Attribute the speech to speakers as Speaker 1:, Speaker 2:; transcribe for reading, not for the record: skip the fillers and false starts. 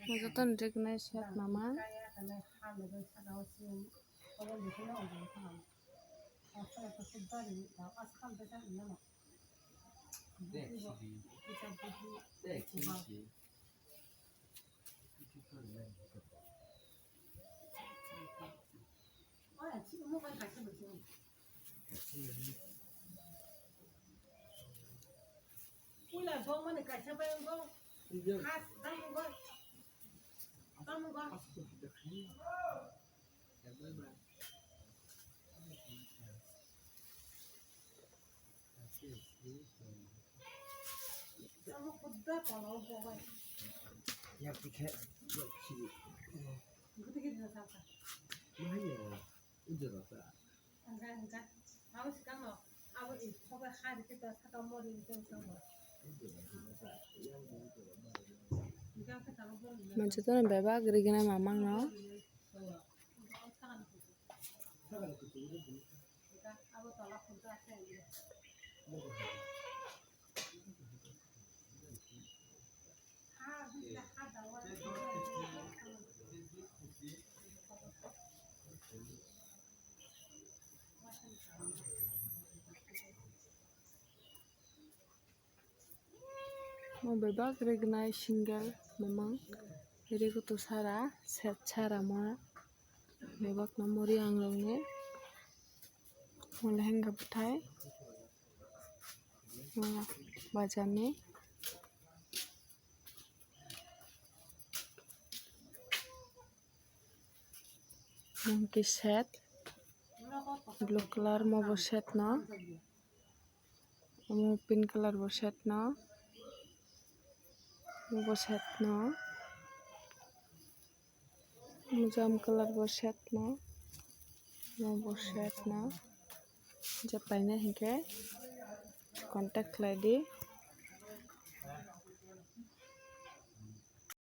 Speaker 1: Majuton regnai set mama. Majuton bebak regnai mamang no. Mo bebak regnai single mamang rekuto sara set sara mo bebak no muri angrok ni mo lehenga bwthai bazar ni monkey set blue color mo bo set no mo pink color bo set no mo bo set no mo jam color bo set no mo bo set no je paine hingke contact khlai di.